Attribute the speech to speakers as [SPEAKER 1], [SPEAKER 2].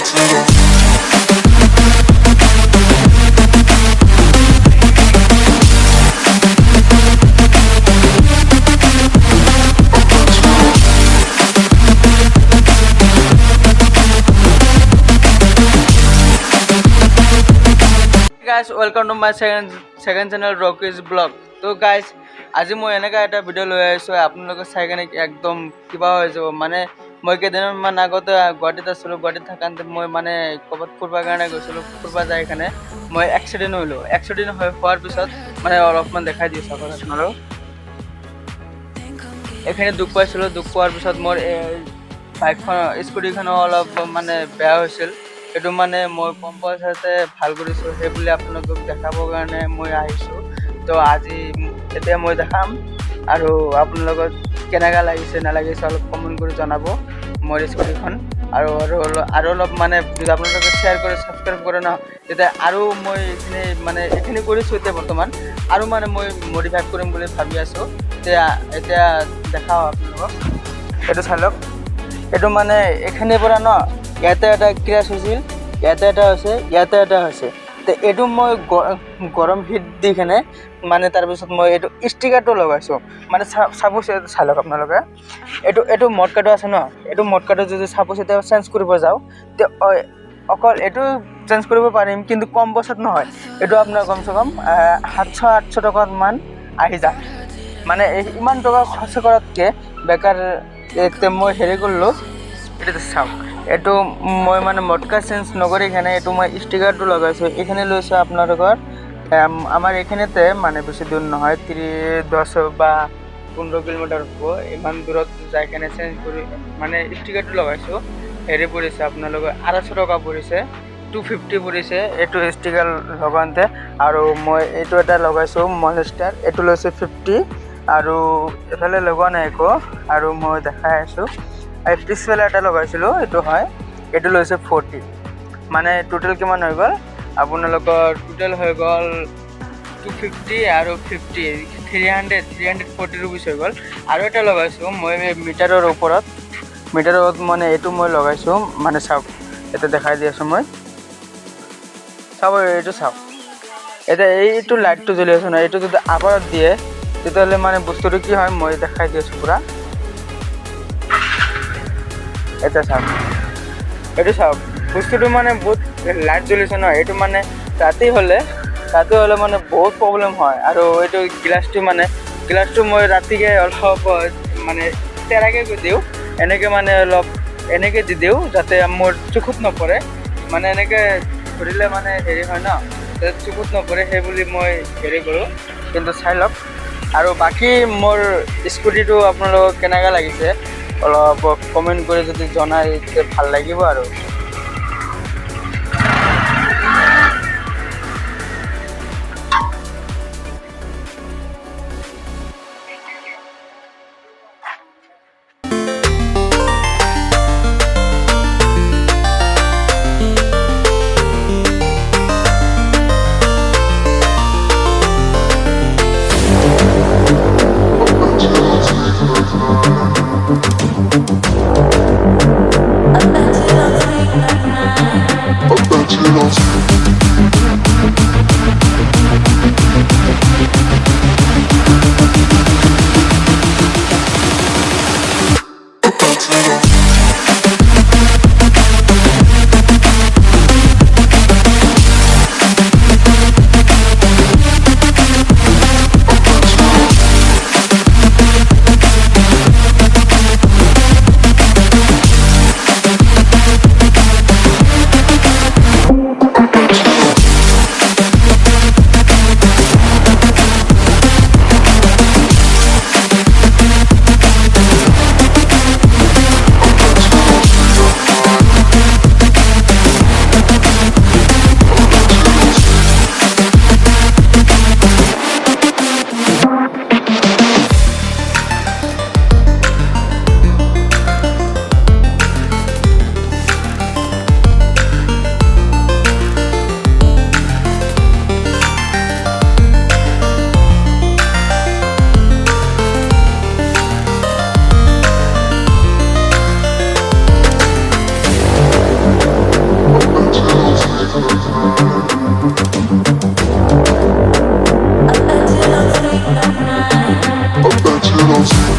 [SPEAKER 1] Guys, welcome to my second channel Rocky's Vlog. তো guys আজি মই এনেকা এটা ভিডিঅ' লৈ আহিছোঁ আপোনালোকে চাই কেনে একদম কিবা হৈ যাব। মানে মই কেইদিনমান আগতে গুৱাহাটীত আছিলোঁ, গুৱাহাটীত থাকোঁতে মই মানে ক'ৰবাত ফুৰিবৰ কাৰণে গৈছিলোঁ। ফুৰিব যাই কেনে মই এক্সিডেণ্ট হ'লোঁ। এক্সিডেণ্ট হোৱাৰ পিছত মানে অলপমান দেখাই দিছোঁ আপোনালোক। এইখিনি দুখ পাইছিলোঁ। দুখ পোৱাৰ পিছত মোৰ বাইকখন স্কুটিখনো অলপ মানে বেয়া হৈছিল। এইটো মানে মই কম পইচাতে ভাল কৰিছোঁ, সেই বুলি আপোনালোকক দেখাবৰ কাৰণে মই আহিছোঁ। তো আজি এতিয়া মই দেখাম আৰু আপোনালোকক কেনেকুৱা লাগিছে নালাগিছে অলপ কমেণ্ট কৰি জনাব মোৰ স্কুটিখন। আৰু অলপ মানে যদি আপোনালোকে শ্বেয়াৰ কৰি ছাবস্ক্ৰাইব কৰে ন, তেতিয়া আৰু মই এইখিনি কৰিছোঁ এতিয়া বৰ্তমান, আৰু মানে মই মডিফাই কৰিম বুলি ভাবি আছোঁ। এতিয়া দেখাওঁ আপোনালোকক। এইটো চাই লওক। এইটো মানে এইখিনিৰ পৰা ন, ইয়াতে এটা ক্ৰেছ হৈছিল, ইয়াতে এটা হৈছে, ইয়াতে এটা হৈছে। তো এইটো মই গৰম হিট দি কেনে মানে তাৰপিছত মই এইটো ষ্টিকাৰটো লগাইছোঁ। মানে চাপ'জ চাই লওক আপোনালোকে। এইটো মটকাটো আছে ন, এইটো মটকাটো যদি চাপ'জ এতিয়া চেঞ্জ কৰিব যাওঁ, তে অকল এইটো চেঞ্জ কৰিব পাৰিম, কিন্তু কম পইচাত নহয়। এইটো আপোনাৰ কমচে কম 700-800 টকামান আহি যায়। মানে ইমান টকা খৰচ কৰাতকৈ বেকাৰ মই হেৰি কৰিলোঁ। এইটো চাওক, এইটো মই মানে মটকা চেঞ্জ নকৰি কেনে এইটো মই ষ্টিকাৰটো লগাইছোঁ। এইখিনি লৈছোঁ আপোনালোকৰ আমাৰ এইখিনিতে, মানে বেছি দূৰ নহয়, 10 বা 15 কিলোমিটাৰ হ'ব। ইমান দূৰত যাই কেনে চেঞ্জ কৰি মানে ষ্টিকাৰটো লগাইছোঁ। হেৰি পৰিছে আপোনালোকৰ 250 টকা পৰিছে, 250 পৰিছে এইটো ষ্টিকাৰ লগাওঁতে। আৰু মই এইটো এটা লগাইছোঁ মনষ্টাৰ, এইটো লৈছোঁ 50। আৰু এইফালে লগোৱা নাই একো, আৰু মই দেখাই আছোঁ। পিছফালে এটা লগাইছিলোঁ, এইটো হয়, এইটো লৈছে 40। মানে টোটেল কিমান হৈ গ'ল আপোনালোকৰ? টোটেল হৈ গ'ল 250 আৰু 50, 340 ৰুপিজ হৈ গ'ল। আৰু এটা লগাইছোঁ মই মিটাৰৰ ওপৰত মানে এইটো মই লগাইছোঁ। মানে চাওক, এতিয়া দেখাই দি আছোঁ মই, চাব, এইটো চাওক। এতিয়া এইটো লাইটটো জ্বলি আছে ন, এইটো যদি আপাৰত দিয়ে তেতিয়াহ'লে মানে বস্তুটো কি হয় মই দেখাই দি আছোঁ পূৰা। এটা চাওক, এইটো চাওক, বস্তুটো মানে বহুত লাইট জ্বলিছে ন। এইটো মানে ৰাতি হ'লে মানে বহুত প্ৰব্লেম হয়। আৰু এইটো গ্লাছটো মই ৰাতিকে অলপ মানে তেৰাকৈ দিওঁ, এনেকৈ দি দিওঁ যাতে মোৰ চকুত নপৰে। মানে এনেকৈ ধৰিলে মানে হেৰি হয় ন, চকুত নপৰে, সেই বুলি মই হেৰি কৰোঁ। কিন্তু চাই লওক। আৰু বাকী মোৰ স্কুটিটো আপোনালোকক কেনেকুৱা লাগিছে অলপ কমেণ্ট কৰি যদি জনাই তেতিয়া ভাল লাগিব। আৰু
[SPEAKER 2] I bet you don't sleep. emotion.